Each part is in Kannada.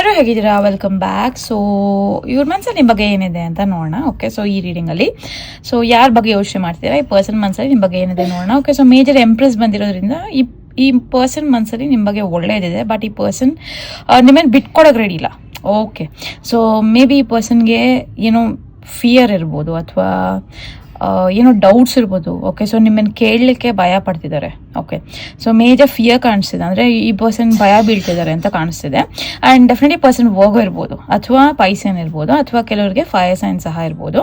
ಎಲ್ಲರೂ ಹೇಗಿದ್ದೀರಾ? Welcome back. ಸೊ ಇವ್ರ ಮನಸ್ಸಲ್ಲಿ ನಿಮ್ಮ ಬಗ್ಗೆ ಏನಿದೆ ಅಂತ ನೋಡೋಣ. ಓಕೆ, ಸೊ ಈ ರೀಡಿಂಗಲ್ಲಿ ಸೊ ಯಾರ ಬಗ್ಗೆ ಯೋಚನೆ ಮಾಡ್ತೀರಾ, ಈ ಪರ್ಸನ್ ಮನಸ್ಸಲ್ಲಿ ನಿಮ್ಮ ಬಗ್ಗೆ ಏನಿದೆ ನೋಡೋಣ. ಓಕೆ, ಸೊ ಮೇಜರ್ ಎಂಪ್ರೆಸ್ ಬಂದಿರೋದ್ರಿಂದ ಈ ಪರ್ಸನ್ ಮನಸ್ಸಲ್ಲಿ ನಿಮ್ಮ ಬಗ್ಗೆ ಒಳ್ಳೇದಿದೆ, ಬಟ್ ಈ ಪರ್ಸನ್ ನಿಮ್ಮನ್ನು ಬಿಟ್ಕೊಡೋಕೆ ರೆಡಿ ಇಲ್ಲ. ಓಕೆ, ಸೊ ಮೇ ಬಿ ಈ ಪರ್ಸನ್ಗೆ ಏನೋ ಫಿಯರ್ ಇರ್ಬೋದು ಅಥವಾ ಏನೋ ಡೌಟ್ಸ್ ಇರ್ಬೋದು. ಓಕೆ, ಸೊ ನಿಮ್ಮನ್ನು ಕೇಳಲಿಕ್ಕೆ ಭಯ ಪಡ್ತಿದ್ದಾರೆ. ಓಕೆ, ಸೊ ಮೇಜರ್ ಫಿಯರ್ ಕಾಣಿಸ್ತಿದೆ, ಅಂದರೆ ಈ ಪರ್ಸನ್ ಭಯ ಬೀಳ್ತಿದ್ದಾರೆ ಅಂತ ಕಾಣಿಸ್ತಿದೆ. ಆ್ಯಂಡ್ ಡೆಫಿನೆಟ್ಲಿ ಪರ್ಸನ್ ವರ್ಗೋ ಇರ್ಬೋದು ಅಥವಾ ಪೈಸನ್ ಇರ್ಬೋದು ಅಥವಾ ಕೆಲವರಿಗೆ ಫೈರ್ ಸೈನ್ ಸಹ ಇರ್ಬೋದು.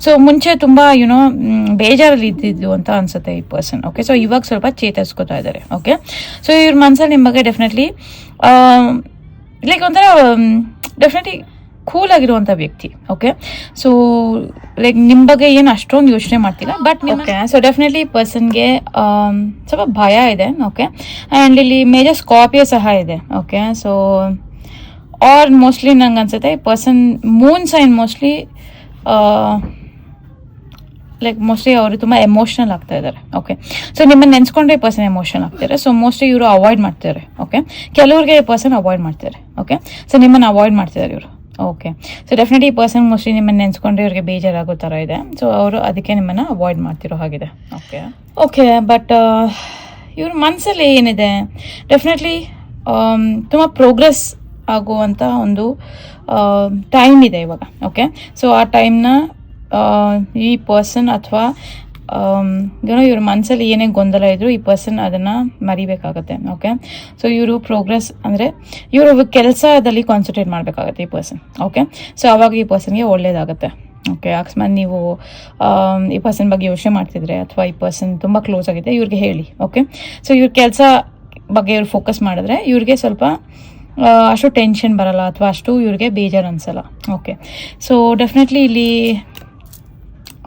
ಸೊ ಮುಂಚೆ ತುಂಬ ಬೇಜಾರಲ್ಲಿ ಇದ್ದಿದ್ದು ಅಂತ ಅನ್ಸುತ್ತೆ ಈ ಪರ್ಸನ್. ಓಕೆ, ಸೊ ಇವಾಗ ಸ್ವಲ್ಪ ಚೇತರಿಸ್ಕೊತಾ ಇದ್ದಾರೆ. ಓಕೆ, ಸೊ ಇವ್ರ ಮನಸ್ಸಲ್ಲಿ ನಿಮ್ಮ ಬಗ್ಗೆ ಡೆಫಿನೆಟ್ಲಿ ಲೈಕ್ ಒಂಥರ ಡೆಫಿನೆಟ್ಲಿ ಕೂಲ್ ಆಗಿರುವಂಥ ವ್ಯಕ್ತಿ. ಓಕೆ, ಸೊ ಲೈಕ್ ನಿಮ್ಮ ಬಗ್ಗೆ ಏನು ಅಷ್ಟೊಂದು ಯೋಚನೆ ಮಾಡ್ತಿಲ್ಲ, ಬಟ್ ಓಕೆ, ಸೊ ಡೆಫಿನೆಟ್ಲಿ ಪರ್ಸನ್ಗೆ ಸ್ವಲ್ಪ ಭಯ ಇದೆ. ಓಕೆ, ಆ್ಯಂಡ್ ಇಲ್ಲಿ ಮೇಜರ್ ಸ್ಕಾರ್ಪಿಯೋ ಸಹ ಇದೆ. ಓಕೆ, ಸೊ ಆರ್ ಮೋಸ್ಟ್ಲಿ ನಂಗೆ ಅನ್ಸುತ್ತೆ ಈ ಪರ್ಸನ್ ಮೂನ್ ಸೈನ್ ಮೋಸ್ಟ್ಲಿ ಅವರು ತುಂಬ ಎಮೋಷ್ನಲ್ ಆಗ್ತಾ ಇದ್ದಾರೆ. ಓಕೆ, ಸೊ ನಿಮ್ಮನ್ನು ನೆನೆಸ್ಕೊಂಡ್ರೆ ಈ ಪರ್ಸನ್ ಎಮೋಷನಲ್ ಆಗ್ತಾರೆ. ಸೊ ಮೋಸ್ಟ್ಲಿ ಇವರು ಅವಾಯ್ಡ್ ಮಾಡ್ತಾರೆ. ಓಕೆ, ಕೆಲವ್ರಿಗೆ ಈ ಪರ್ಸನ್ ಅವಾಯ್ಡ್ ಮಾಡ್ತಾರೆ. ಓಕೆ, ಸೊ ನಿಮ್ಮನ್ನು ಅವಾಯ್ಡ್ ಮಾಡ್ತಿದ್ದಾರೆ ಇವರು. ಓಕೆ, ಸೊ ಡೆಫಿನೆಟ್ಲಿ ಈ ಪರ್ಸನ್ ಮೋಸ್ಟ್ಲಿ ನಿಮ್ಮನ್ನು ನೆನೆಸ್ಕೊಂಡ್ರೆ ಇವ್ರಿಗೆ ಬೇಜಾರಾಗೋ ಥರ ಇದೆ. ಸೊ ಅವರು ಅದಕ್ಕೆ ನಿಮ್ಮನ್ನು ಅವಾಯ್ಡ್ ಮಾಡ್ತಿರೋ ಹಾಗಿದೆ. ಓಕೆ, ಬಟ್ ಇವ್ರ ಮನಸ್ಸಲ್ಲಿ ಏನಿದೆ, ಡೆಫಿನೆಟ್ಲಿ ತುಂಬ ಪ್ರೋಗ್ರೆಸ್ ಆಗುವಂಥ ಒಂದು ಟೈಮ್ ಇದೆ ಇವಾಗ. ಓಕೆ, ಸೊ ಆ ಟೈಮ್ನ ಈ ಪರ್ಸನ್ ಅಥವಾ ಏನೋ ಇವ್ರ ಮನಸ್ಸಲ್ಲಿ ಏನೇ ಗೊಂದಲ ಇದ್ರು ಈ ಪರ್ಸನ್ ಅದನ್ನು ಮರಿಬೇಕಾಗತ್ತೆ. ಓಕೆ, ಸೊ ಇವರು ಪ್ರೋಗ್ರೆಸ್ ಅಂದರೆ ಇವರು ಕೆಲಸದಲ್ಲಿ ಕಾನ್ಸಂಟ್ರೇಟ್ ಮಾಡಬೇಕಾಗತ್ತೆ ಈ ಪರ್ಸನ್. ಓಕೆ, ಸೊ ಆವಾಗ ಈ ಪರ್ಸನ್ಗೆ ಒಳ್ಳೇದಾಗುತ್ತೆ. ಓಕೆ, ಅಕಸ್ಮಾತ್ ನೀವು ಈ ಪರ್ಸನ್ ಬಗ್ಗೆ ಯೋಚನೆ ಮಾಡ್ತಿದ್ರೆ ಅಥವಾ ಈ ಪರ್ಸನ್ ತುಂಬ ಕ್ಲೋಸ್ ಆಗಿದೆ ಇವ್ರಿಗೆ ಹೇಳಿ. ಓಕೆ, ಸೊ ಇವ್ರ ಕೆಲಸ ಬಗ್ಗೆ ಇವ್ರು ಫೋಕಸ್ ಮಾಡಿದ್ರೆ ಇವ್ರಿಗೆ ಸ್ವಲ್ಪ ಅಷ್ಟು ಟೆನ್ಷನ್ ಬರಲ್ಲ ಅಥವಾ ಅಷ್ಟು ಇವ್ರಿಗೆ ಬೇಜಾರು ಅನಿಸಲ್ಲ. ಓಕೆ, ಸೊ ಡೆಫಿನೆಟ್ಲಿ ಇಲ್ಲಿ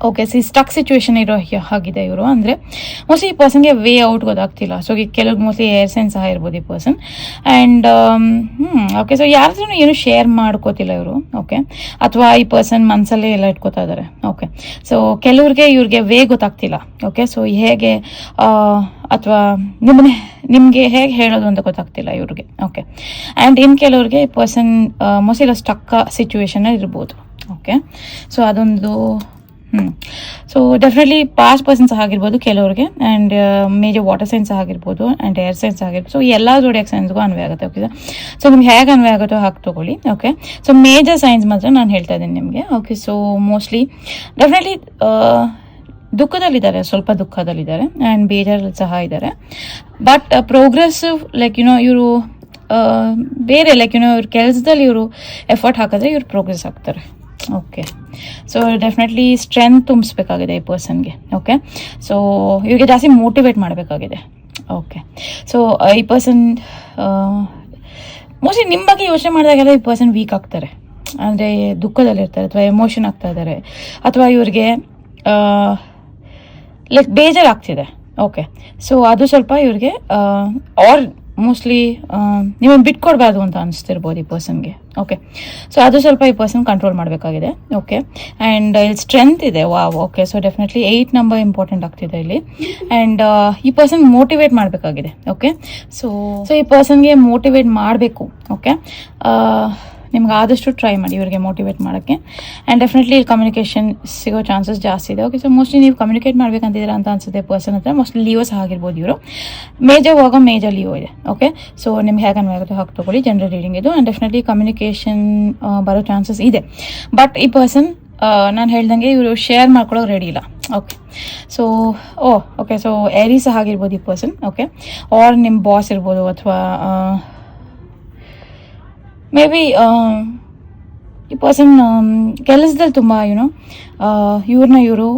ಓಕೆ, ಸ್ಟಕ್ ಸಿಚುವೇಶನ್ ಇರೋ ಹಾಗಿದೆ ಇವರು. ಅಂದರೆ ಮೋಸ್ಟ್ಲಿ ಈ ಪರ್ಸನ್ಗೆ ವೇ ಔಟ್ ಗೊತ್ತಾಗ್ತಿಲ್ಲ. ಸೊ ಕೆಲವ್ರಿಗೆ ಮೋಸ್ಟ್ಲಿ ಏರ್ ಸೈನ್ ಸಹ ಇರ್ಬೋದು ಈ ಪರ್ಸನ್. ಆ್ಯಂಡ್ ಓಕೆ, ಸೊ ಯಾರ್ದ್ರೂ ಏನು ಶೇರ್ ಮಾಡ್ಕೋತಿಲ್ಲ ಇವರು. ಓಕೆ, ಅಥವಾ ಈ ಪರ್ಸನ್ ಮನಸ್ಸಲ್ಲೇ ಎಲ್ಲ ಇಟ್ಕೋತಾ ಇದ್ದಾರೆ. ಓಕೆ, ಸೊ ಕೆಲವ್ರಿಗೆ ಇವ್ರಿಗೆ ವೇ ಗೊತ್ತಾಗ್ತಿಲ್ಲ. ಓಕೆ, ಸೊ ಹೇಗೆ ಅಥವಾ ನಿಮಗೆ ಹೇಗೆ ಹೇಳೋದು ಅಂತ ಗೊತ್ತಾಗ್ತಿಲ್ಲ ಇವ್ರಿಗೆ. ಓಕೆ, ಆ್ಯಂಡ್ ಇನ್ನು ಕೆಲವ್ರಿಗೆ ಈ ಪರ್ಸನ್ ಮೋಸ್ಟ್ಲಿ ಸ್ಟಕ್ ಸಿಚುವೇಶನಲ್ಲಿ ಇರ್ಬೋದು. ಓಕೆ, ಸೊ ಅದೊಂದು ಸೊ ಡೆಫಿನೆಟ್ಲಿ ಪಾಸ್ಟ್ ಪರ್ಸನ್ಸ್ ಆಗಿರ್ಬೋದು ಕೆಲವ್ರಿಗೆ, ಆ್ಯಂಡ್ ಮೇಜರ್ ವಾಟರ್ ಸೈನ್ಸ್ ಆಗಿರ್ಬೋದು ಆ್ಯಂಡ್ ಏರ್ ಸೈನ್ಸ್ ಆಗಿರ್ಬೋದು. ಸೊ ಎಲ್ಲ ಜೋಡಿಯಾಕ್ ಸೈನ್ಸ್ಗೂ ಅನ್ವಯ ಆಗುತ್ತೆ. ಓಕೆ, ಸೊ ನಿಮ್ಗೆ ಹೇಗೆ ಅನ್ವಯ ಆಗುತ್ತೋ ಹಾಕಿ ತೊಗೊಳ್ಳಿ. ಓಕೆ, ಸೊ ಮೇಜರ್ ಸೈನ್ಸ್ ಮಾತ್ರ ನಾನು ಹೇಳ್ತಾ ಇದ್ದೀನಿ ನಿಮಗೆ. ಓಕೆ, ಸೊ ಮೋಸ್ಟ್ಲಿ ಡೆಫಿನೆಟ್ಲಿ ದುಃಖದಲ್ಲಿದ್ದಾರೆ, ಸ್ವಲ್ಪ ದುಃಖದಲ್ಲಿದ್ದಾರೆ ಆ್ಯಂಡ್ ಬೇಜಾರಲ್ಲಿ ಸಹ ಇದ್ದಾರೆ. ಬಟ್ ಪ್ರೋಗ್ರೆಸಿವ್ ಲೈಕ್ ಇವರು ಬೇರೆ ಲೈಕ್ ಇವ್ರ ಕೆಲಸದಲ್ಲಿ ಇವರು ಎಫರ್ಟ್ ಹಾಕಿದ್ರೆ ಇವ್ರು ಪ್ರೋಗ್ರೆಸ್ ಆಗ್ತಾರೆ. ಓಕೆ, ಸೊ ಡೆಫಿನೆಟ್ಲಿ ಸ್ಟ್ರೆಂತ್ ತುಂಬಿಸ್ಬೇಕಾಗಿದೆ ಈ ಪರ್ಸನ್ಗೆ. ಓಕೆ, ಸೊ ಇವ್ರಿಗೆ ಜಾಸ್ತಿ ಮೋಟಿವೇಟ್ ಮಾಡಬೇಕಾಗಿದೆ. ಓಕೆ, ಸೊ ಈ ಪರ್ಸನ್ ಮೋಸ್ಟ್ಲಿ ನಿಮ್ಮ ಬಗ್ಗೆ ಯೋಚನೆ ಮಾಡಿದಾಗೆಲ್ಲ ಈ ಪರ್ಸನ್ ವೀಕ್ ಆಗ್ತಾರೆ, ಅಂದರೆ ದುಃಖದಲ್ಲಿರ್ತಾರೆ ಅಥವಾ ಎಮೋಷನ್ ಆಗ್ತಾ ಇದ್ದಾರೆ ಅಥವಾ ಇವ್ರಿಗೆ ಲೈಕ್ ಬೇಜಾರಾಗ್ತಿದೆ. ಓಕೆ, ಸೊ ಅದು ಸ್ವಲ್ಪ ಇವ್ರಿಗೆ ಆರ್ ಮೋಸ್ಟ್ಲಿ ನೀವೇನು ಬಿಟ್ಕೊಡ್ಬಾರ್ದು ಅಂತ ಅನಿಸ್ತಿರ್ಬೋದು ಈ ಪರ್ಸನ್ಗೆ. ಓಕೆ, ಸೊ ಅದು ಸ್ವಲ್ಪ ಈ ಪರ್ಸನ್ ಕಂಟ್ರೋಲ್ ಮಾಡಬೇಕಾಗಿದೆ. ಓಕೆ, ಆ್ಯಂಡ್ ಇಲ್ಲಿ ಸ್ಟ್ರೆಂತ್ ಇದೆ. Okay, so definitely 8 number important ಆಗ್ತಿದೆ ಇಲ್ಲಿ. ಆ್ಯಂಡ್ ಈ ಪರ್ಸನ್ ಮೋಟಿವೇಟ್ ಮಾಡಬೇಕಾಗಿದೆ. ಓಕೆ, ಸೊ ಈ ಪರ್ಸನ್ಗೆ ಮೋಟಿವೇಟ್ ಮಾಡಬೇಕು. ಓಕೆ, ನಿಮ್ಗೆ ಆದಷ್ಟು ಟ್ರೈ ಮಾಡಿ ಇವ್ರಿಗೆ ಮೋಟಿವೇಟ್ ಮಾಡೋಕ್ಕೆ. ಆ್ಯಂಡ್ ಡೆಫಿನೆಟ್ಲಿ ಇಲ್ಲಿ ಕಮ್ಯುನಿಕೇಷನ್ ಸಿಗೋ ಚಾನ್ಸಸ್ ಜಾಸ್ತಿ ಇದೆ. ಓಕೆ, ಸೊ ಮೋಸ್ಟ್ಲಿ ನೀವು ಕಮ್ಯುನಿಕೇಟ್ ಮಾಡ್ಬೇಕಂತಿದ್ದೀರಾ ಅಂತ ಅನ್ಸುತ್ತೆ ಪರ್ಸನ್ ಹತ್ರ. ಮೋಸ್ಟ್ಲಿ ಲಿಯೋ ಸಹ ಆಗಿರ್ಬೋದು ಇವರು. ಮೇಜರ್ ಲಿಯೋ ಇದೆ. ಓಕೆ, ಸೊ ನಿಮ್ಗೆ ಹೇಗೆ ಅನ್ವಾಗುತ್ತೆ ಹಾಕಿ ತೊಗೊಳ್ಳಿ. ಜನರಲ್ ರೀಡಿಂಗ್ ಇದು. ಆ್ಯಂಡ್ ಡೆಫಿನೆಟ್ಲಿ ಕಮ್ಯುನಿಕೇಷನ್ ಬರೋ ಚಾನ್ಸಸ್ ಇದೆ. ಬಟ್ ಈ ಪರ್ಸನ್ ನಾನು ಹೇಳ್ದಂಗೆ ಇವರು ಶೇರ್ ಮಾಡ್ಕೊಳ್ಳೋಕೆ ರೆಡಿ ಇಲ್ಲ. ಓಕೆ, ಸೊ ಓಕೆ, ಸೊ ಏರಿ ಸಹ ಆಗಿರ್ಬೋದು ಈ ಪರ್ಸನ್. ಓಕೆ, ಆರ್ ನಿಮ್ಮ ಬಾಸ್ ಇರ್ಬೋದು ಅಥವಾ ಮೇ ಬಿ ಈ ಪರ್ಸನ್ ಕೆಲಸದಲ್ಲಿ ತುಂಬ ಇವರು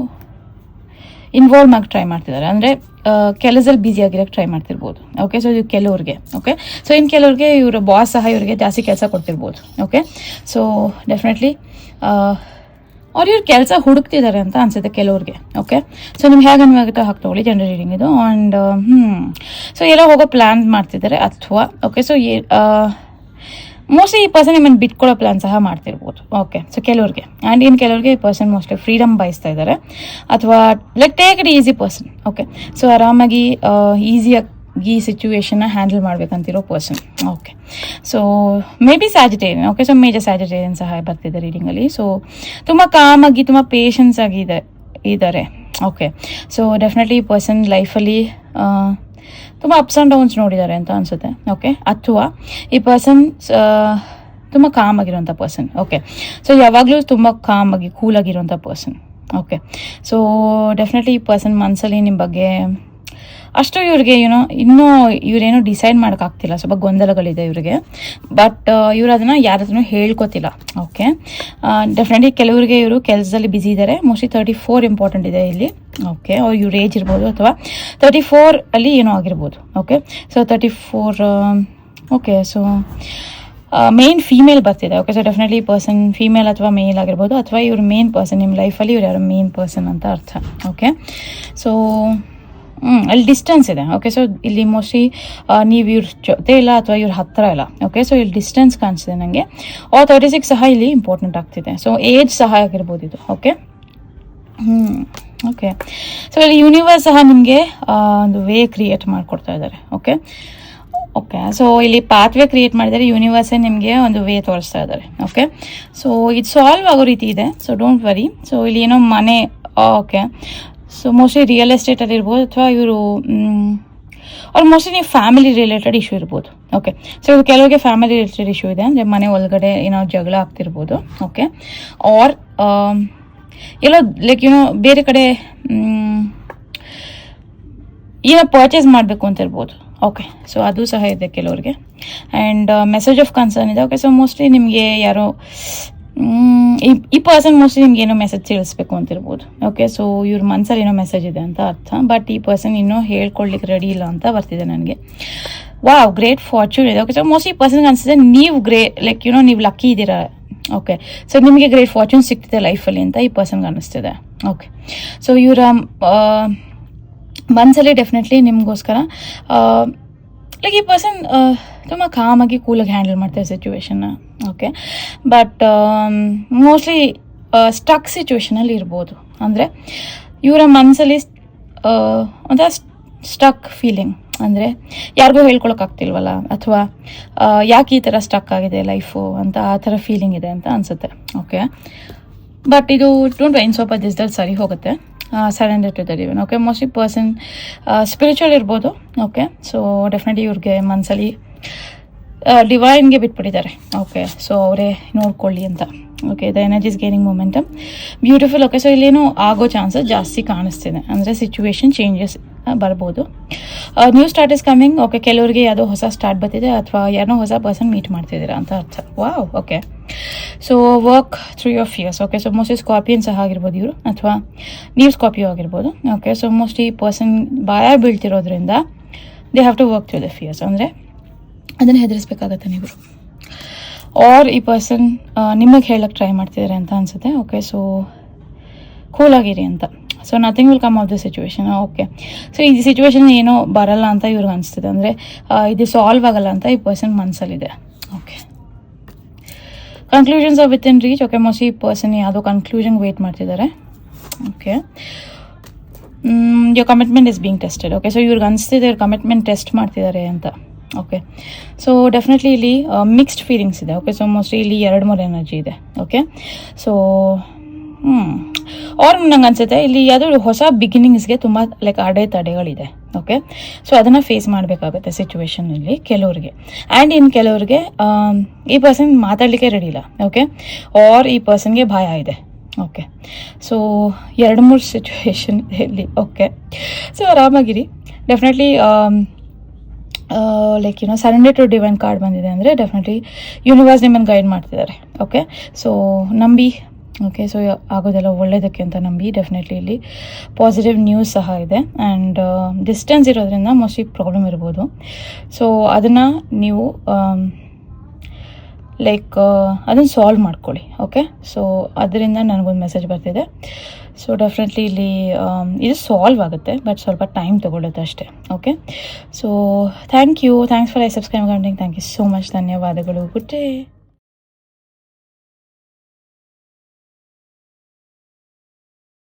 ಇನ್ವಾಲ್ವ್ ಆಗಿ ಟ್ರೈ ಮಾಡ್ತಿದ್ದಾರೆ, ಅಂದರೆ ಕೆಲಸದಲ್ಲಿ ಬ್ಯುಸಿ ಆಗಿರೋಕ್ಕೆ ಟ್ರೈ ಮಾಡ್ತಿರ್ಬೋದು. ಓಕೆ, ಸೊ ಇದು ಕೆಲವ್ರಿಗೆ. ಓಕೆ, ಸೊ ಇನ್ನು ಕೆಲವ್ರಿಗೆ ಇವರು ಬಾಸ್ ಸಹ ಇವರಿಗೆ ಜಾಸ್ತಿ ಕೆಲಸ ಕೊಡ್ತಿರ್ಬೋದು. ಓಕೆ, ಸೊ ಡೆಫಿನೆಟ್ಲಿ ಅವ್ರು ಇವ್ರು ಕೆಲಸ ಹುಡುಕ್ತಿದ್ದಾರೆ ಅಂತ ಅನ್ಸುತ್ತೆ ಕೆಲವ್ರಿಗೆ. ಓಕೆ, ಸೊ ನಿಮ್ಗೆ ಹೇಗೆ ಅನ್ವಾಗುತ್ತೋ ಹಾಕಿ ತೊಗೊಳ್ಳಿ. ಜನರಲ್ ರೀಡಿಂಗ್ ಇದು. ಆ್ಯಂಡ್ ಸೊ ಎಲ್ಲ ಹೋಗೋ ಪ್ಲ್ಯಾನ್ ಮಾಡ್ತಿದ್ದಾರೆ ಅಥವಾ ಓಕೆ, ಸೊ ಮೋಸ್ಟ್ಲಿ ಈ ಪರ್ಸನ್ ನಿಮ್ಮನ್ನು ಬಿಟ್ಕೊಳ್ಳೋ ಪ್ಲಾನ್ ಸಹ ಮಾಡ್ತಿರ್ಬೋದು. ಓಕೆ, ಸೊ ಕೆಲವ್ರಿಗೆ. ಆ್ಯಂಡ್ ಇನ್ನು ಕೆಲವ್ರಿಗೆ ಈ ಪರ್ಸನ್ ಮೋಸ್ಟ್ಲಿ ಫ್ರೀಡಮ್ ಬಯಸ್ತಾ ಇದ್ದಾರೆ ಅಥವಾ like take it easy person. Okay, so ಆರಾಮಾಗಿ ಈಸಿಯಾಗಿ ಈ ಸಿಚುವೇಶನ್ನ ಹ್ಯಾಂಡಲ್ ಮಾಡ್ಬೇಕಂತಿರೋ person. Okay, so maybe Sagittarian. Okay, so major Sagittarian ಸಹ ಬರ್ತಿದೆ ರೀಡಿಂಗಲ್ಲಿ. ಸೊ ತುಂಬ ಕಾಮಾಗಿ, ತುಂಬ ಪೇಷನ್ಸ್ ಇದ್ದಾರೆ. ಓಕೆ, ಸೊ ಡೆಫಿನೆಟ್ಲಿ ಈ ಪರ್ಸನ್ ಲೈಫಲ್ಲಿ ತುಂಬ ಅಪ್ಸ್ ಆ್ಯಂಡ್ ಡೌನ್ಸ್ ನೋಡಿದ್ದಾರೆ ಅಂತ ಅನಿಸುತ್ತೆ. ಓಕೆ, ಅಥವಾ ಈ ಪರ್ಸನ್ ತುಂಬ ಕಾಮಾಗಿರೋಂಥ ಪರ್ಸನ್. ಓಕೆ, ಸೊ ಯಾವಾಗಲೂ ತುಂಬ ಕಾಮಾಗಿ ಕೂಲಾಗಿರೋಂಥ ಪರ್ಸನ್. ಓಕೆ, ಸೊ ಡೆಫಿನೆಟ್ಲಿ ಈ ಪರ್ಸನ್ ಮನಸ್ಸಲ್ಲಿ ನಿಮ್ಮ ಬಗ್ಗೆ ಅಷ್ಟು ಇವ್ರಿಗೆ ಇನ್ನೂ ಇವರೇನೋ ಡಿಸೈಡ್ ಮಾಡೋಕ್ಕಾಗ್ತಿಲ್ಲ, ಸ್ವಲ್ಪ ಗೊಂದಲಗಳಿದೆ ಇವ್ರಿಗೆ. ಬಟ್ ಇವರು ಅದನ್ನು ಯಾರ ಹತ್ರನೂ ಹೇಳ್ಕೊತಿಲ್ಲ. ಓಕೆ, ಡೆಫಿನೆಟ್ಲಿ ಕೆಲವರಿಗೆ ಇವರು ಕೆಲಸದಲ್ಲಿ ಬ್ಯುಸಿ ಇದ್ದಾರೆ. ಮೋಸ್ಟ್ಲಿ 34 ಇಂಪಾರ್ಟೆಂಟ್ ಇದೆ ಇಲ್ಲಿ. ಓಕೆ, ಅವ್ರು ಇವ್ರ ಏಜ್ ಇರ್ಬೋದು ಅಥವಾ 34 ಅಲ್ಲಿ ಏನೋ ಆಗಿರ್ಬೋದು. Okay, so 34. Okay, so main female ಬರ್ತಿದೆ. Okay, so definitely person female ಅಥವಾ ಮೇಲ್ ಆಗಿರ್ಬೋದು, ಅಥವಾ ಇವ್ರ ಮೇನ್ ಪರ್ಸನ್ ನಿಮ್ಮ ಲೈಫಲ್ಲಿ ಇವ್ರು ಯಾರು ಮೇನ್ ಪರ್ಸನ್ ಅಂತ ಅರ್ಥ. ಓಕೆ, ಸೊ ಅಲ್ಲಿ ಡಿಸ್ಟೆನ್ಸ್ ಇದೆ. ಓಕೆ, ಸೊ ಇಲ್ಲಿ ಮೋಸ್ಟ್ಲಿ ನೀವು ಇವ್ರ ಜೊತೆ ಇಲ್ಲ ಅಥವಾ ಇವ್ರ ಹತ್ತಿರ ಇಲ್ಲ. ಓಕೆ, ಸೊ ಇಲ್ಲಿ ಡಿಸ್ಟೆನ್ಸ್ ಕಾಣಿಸ್ತಿದೆ ನನಗೆ. 36 ಸಹ ಇಲ್ಲಿ ಇಂಪಾರ್ಟೆಂಟ್ ಆಗ್ತಿದೆ. ಸೊ ಏಜ್ ಸಹ ಆಗಿರ್ಬೋದು ಇದು. ಓಕೆ, ಓಕೆ, ಸೊ ಇಲ್ಲಿ ಯೂನಿವರ್ಸ್ ಸಹ ನಿಮಗೆ ಒಂದು ವೇ ಕ್ರಿಯೇಟ್ ಮಾಡಿಕೊಡ್ತಾ ಇದ್ದಾರೆ. ಓಕೆ, ಓಕೆ, ಸೊ ಇಲ್ಲಿ ಪಾತ್ವೇ ಕ್ರಿಯೇಟ್ ಮಾಡಿದ್ದಾರೆ. ಯೂನಿವರ್ಸೇ ನಿಮಗೆ ಒಂದು ವೇ ತೋರಿಸ್ತಾ ಇದ್ದಾರೆ. ಓಕೆ, ಸೊ ಇದು ಸಾಲ್ವ್ ಆಗೋ ರೀತಿ ಇದೆ. So don't worry. ಸೊ ಇಲ್ಲಿ ಏನೋ ಮನೆ. ಓಕೆ, ಸೊ ಮೋಸ್ಟ್ಲಿ ರಿಯಲ್ ಎಸ್ಟೇಟಲ್ಲಿ ಇರ್ಬೋದು, ಅಥವಾ ಇವರು ಅವ್ರು ಮೋಸ್ಟ್ಲಿ ನೀವು ಫ್ಯಾಮಿಲಿ ರಿಲೇಟೆಡ್ ಇಶ್ಯೂ ಇರ್ಬೋದು. ಓಕೆ, ಸೊ ಇದು ಕೆಲವರಿಗೆ ಫ್ಯಾಮಿಲಿ ರಿಲೇಟೆಡ್ ಇಶ್ಯೂ ಇದೆ, ಅಂದರೆ ಮನೆ ಒಳಗಡೆ ಏನೋ ಜಗಳ ಆಗ್ತಿರ್ಬೋದು. ಓಕೆ, ಆರ್ ಎಲ್ಲೋ ಲೈಕ್ ಬೇರೆ ಕಡೆ ಏನೋ ಪರ್ಚೇಸ್ ಮಾಡಬೇಕು ಅಂತ ಇರ್ಬೋದು. ಓಕೆ, ಸೊ ಅದು ಸಹ ಇದೆ ಕೆಲವ್ರಿಗೆ. ಆ್ಯಂಡ್ ಮೆಸೇಜ್ ಆಫ್ ಕನ್ಸರ್ನ್ ಇದೆ. ಓಕೆ, ಸೊ ಮೋಸ್ಟ್ಲಿ ನಿಮಗೆ ಯಾರೋ ಈ ಪರ್ಸನ್ ಮೋಸ್ಟ್ಲಿ ನಿಮ್ಗೆ ಏನೋ ಮೆಸೇಜ್ ತಿಳಿಸ್ಬೇಕು ಅಂತಿರ್ಬೋದು. ಓಕೆ, ಸೊ ಇವ್ರ ಮನಸ್ಸಲ್ಲಿ ಏನೋ ಮೆಸೇಜ್ ಇದೆ ಅಂತ ಅರ್ಥ. ಬಟ್ ಈ ಪರ್ಸನ್ ಇನ್ನೂ ಹೇಳ್ಕೊಳ್ಲಿಕ್ಕೆ ರೆಡಿ ಇಲ್ಲ ಅಂತ ಬರ್ತಿದೆ ನನಗೆ. ವಾವ್, ಗ್ರೇಟ್ ಫಾರ್ಚೂನ್ ಇದೆ. ಓಕೆ, ಸೊ ಮೋಸ್ಟ್ಲಿ ಈ ಪರ್ಸನ್ಗೆ ಅನಿಸ್ತಿದೆ ನೀವು ಲೈಕ್ ನೀವು ಲಕ್ಕಿ ಇದ್ದೀರಾ. ಓಕೆ, ಸೊ ನಿಮಗೆ ಗ್ರೇಟ್ ಫಾರ್ಚೂನ್ ಸಿಗ್ತಿದೆ ಲೈಫಲ್ಲಿ ಅಂತ ಈ ಪರ್ಸನ್ಗೆ ಅನ್ನಿಸ್ತಿದೆ. ಓಕೆ, ಸೊ ಇವರ ಮನಸ್ಸಲ್ಲಿ ಡೆಫಿನೆಟ್ಲಿ ನಿಮಗೋಸ್ಕರ ಲೈಕ್ ಈ ಪರ್ಸನ್ ತುಂಬ ಕಾಮಾಗಿ ಕೂಲಾಗಿ ಹ್ಯಾಂಡಲ್ ಮಾಡ್ತಾರೆ ಸಿಚುವೇಶನ್ನ. ಓಕೆ, ಬಟ್ ಮೋಸ್ಟ್ಲಿ ಸ್ಟಕ್ ಸಿಚುವೇಶನಲ್ಲಿ ಇರ್ಬೋದು. ಅಂದರೆ ಇವರ ಮನಸ್ಸಲ್ಲಿ ಒಂಥರ ಸ್ಟಕ್ ಫೀಲಿಂಗ್, ಅಂದರೆ ಯಾರಿಗೂ ಹೇಳ್ಕೊಳಕ್ಕಾಗ್ತಿಲ್ವಲ್ಲ, ಅಥವಾ ಯಾಕೆ ಈ ಥರ ಸ್ಟಕ್ ಆಗಿದೆ ಲೈಫು ಅಂತ ಆ ಥರ ಫೀಲಿಂಗ್ ಇದೆ ಅಂತ ಅನಿಸುತ್ತೆ. ಓಕೆ, ಬಟ್ ಇದು ಡೋಂಟ್ ವರಿ, ಸ್ವಲ್ಪ ದಿಸದಲ್ಲಿ ಸರಿ ಹೋಗುತ್ತೆ. Surrender to the divine. Okay, mostly person spiritual ಇರ್ಬೋದು. ಓಕೆ, ಸೊ ಡೆಫಿನೆಟ್ಲಿ ಇವ್ರಿಗೆ ಮನಸ್ಸಲ್ಲಿ ಡಿವೈನ್ಗೆ ಬಿಟ್ಬಿಟ್ಟಿದ್ದಾರೆ. ಓಕೆ, ಸೊ ಅವರೇ ನೋಡ್ಕೊಳ್ಳಿ ಅಂತ. Okay, the energies gaining momentum beautiful. Okay, so ಇಲ್ಲೇನೋ ಆಗೋ ಚಾನ್ಸಸ್ ಜಾಸ್ತಿ ಕಾಣಿಸ್ತಿದೆ, ಅಂದರೆ ಸಿಚುವೇಶನ್ ಚೇಂಜಸ್ ಬರ್ಬೋದು. New start is coming. Okay, ಕೆಲವರಿಗೆ ಯಾವುದೋ ಹೊಸ ಸ್ಟಾರ್ಟ್ ಬರ್ತಿದೆ, ಅಥವಾ ಯಾರನ್ನೋ ಹೊಸ ಪರ್ಸನ್ ಮೀಟ್ ಮಾಡ್ತಿದ್ದೀರಾ ಅಂತ ಅರ್ಥ. Wow. Okay, so work through your fierce. Okay, so mostly scorpion ಸಹ ಆಗಿರ್ಬೋದು ಇವರು, ಅಥವಾ ನೀವು ಸ್ಕಾರ್ಪಿಯೋ ಆಗಿರ್ಬೋದು. ಓಕೆ, ಸೊ ಮೋಸ್ಟ್ಲಿ ಪರ್ಸನ್ ಭಯ ಬೀಳ್ತಿರೋದ್ರಿಂದ they have to work through the fears, ಅಂದರೆ ಅದನ್ನು ಹೆದರಿಸ್ಬೇಕಾಗತ್ತೆ ನೀವು. ಆರ್ ಈ ಪರ್ಸನ್ ನಿಮಗೆ ಹೇಳಕ್ಕೆ ಟ್ರೈ ಮಾಡ್ತಿದ್ದಾರೆ ಅಂತ ಅನಿಸುತ್ತೆ. ಓಕೆ, ಸೊ ಕೂಲಾಗಿರಿ ಅಂತ. So nothing will come of the situation. Okay, so ಈ ಸಿಚುವೇಶನ್ ಏನೋ ಬರಲ್ಲ ಅಂತ ಇವ್ರಿಗೆ ಅನಿಸ್ತಿದೆ, ಅಂದರೆ ಇದು ಸಾಲ್ವ್ ಆಗಲ್ಲ ಅಂತ ಈ ಪರ್ಸನ್ ಮನಸ್ಸಲ್ಲಿದೆ. Okay, conclusions are within reach. Okay, mostly ಈ ಪರ್ಸನ್ ಯಾವುದೋ ಕನ್ಕ್ಲೂಷನ್ಗೆ ವೇಟ್ ಮಾಡ್ತಿದ್ದಾರೆ. Okay, your commitment is being tested. Okay, so ಇವ್ರಿಗೆ ಅನಿಸ್ತಿದೆ ಇವ್ರ ಕಮಿಟ್ಮೆಂಟ್ ಟೆಸ್ಟ್ ಮಾಡ್ತಿದ್ದಾರೆ ಅಂತ. ಓಕೆ, ಸೊ ಡೆಫಿನೆಟ್ಲಿ ಇಲ್ಲಿ ಮಿಕ್ಸ್ಡ್ ಫೀಲಿಂಗ್ಸ್ ಇದೆ. ಓಕೆ, ಸೊ ಮೋಸ್ಟ್ಲಿ ಇಲ್ಲಿ 2-3 ಎನರ್ಜಿ ಇದೆ. ಓಕೆ, ಸೊ ಅವ್ರು ನಂಗೆ ಅನ್ಸುತ್ತೆ ಇಲ್ಲಿ ಯಾವುದೋ ಹೊಸ ಬಿಗಿನಿಂಗ್ಸ್ಗೆ ತುಂಬ ಲೈಕ್ ಅಡೆತಡೆಗಳಿದೆ. ಓಕೆ, ಸೊ ಅದನ್ನು ಫೇಸ್ ಮಾಡಬೇಕಾಗುತ್ತೆ ಸಿಚುವೇಶನಲ್ಲಿ ಕೆಲವ್ರಿಗೆ. ಆ್ಯಂಡ್ ಇನ್ನು ಕೆಲವ್ರಿಗೆ ಈ ಪರ್ಸನ್ ಮಾತಾಡಲಿಕ್ಕೆ ರೆಡಿ ಇಲ್ಲ. ಓಕೆ, ಆರ್ ಈ ಪರ್ಸನ್ಗೆ ಭಯ ಇದೆ. ಓಕೆ, ಸೊ 2-3 ಸಿಚುವೇಶನ್ ಇಲ್ಲಿ. ಓಕೆ, ಸೊ ಆರಾಮಾಗಿರಿ. Definitely like surrender to divine card ಬಂದಿದೆ, ಅಂದರೆ ಡೆಫಿನೆಟ್ಲಿ ಯೂನಿವರ್ಸ್ ನಿಮ್ಮನ್ನು ಗೈಡ್ ಮಾಡ್ತಿದ್ದಾರೆ. ಓಕೆ, ಸೊ ನಂಬಿ. ಓಕೆ, ಸೊ ಆಗೋದೆಲ್ಲ ಒಳ್ಳೆಯದಕ್ಕೆ ಅಂತ ನಂಬಿ. ಡೆಫಿನೆಟ್ಲಿ ಇಲ್ಲಿ ಪಾಸಿಟಿವ್ ನ್ಯೂಸ್ ಸಹ ಇದೆ. ಆ್ಯಂಡ್ ಡಿಸ್ಟೆನ್ಸ್ ಇರೋದ್ರಿಂದ ಮೋಸ್ಟ್ಲಿ ಪ್ರಾಬ್ಲಮ್ ಇರ್ಬೋದು. ಸೊ ಅದನ್ನು ನೀವು ಲೈಕ್ ಅದನ್ನು ಸಾಲ್ವ್ ಮಾಡ್ಕೊಳ್ಳಿ. ಓಕೆ, ಸೊ ಅದರಿಂದ ನನಗೊಂದು ಮೆಸೇಜ್ ಬರ್ತಿದೆ. ಸೊ ಡೆಫಿನೆಟ್ಲಿ ಇಲ್ಲಿ ಇದು ಸಾಲ್ವ್ ಆಗುತ್ತೆ, ಬಟ್ ಸ್ವಲ್ಪ ಟೈಮ್ ತೊಗೊಳುತ್ತೆ ಅಷ್ಟೇ. Okay, so thanks for subscribe ಮಾಡಿಂಗ್. Thank you so much. ಧನ್ಯವಾದಗಳು. Good day.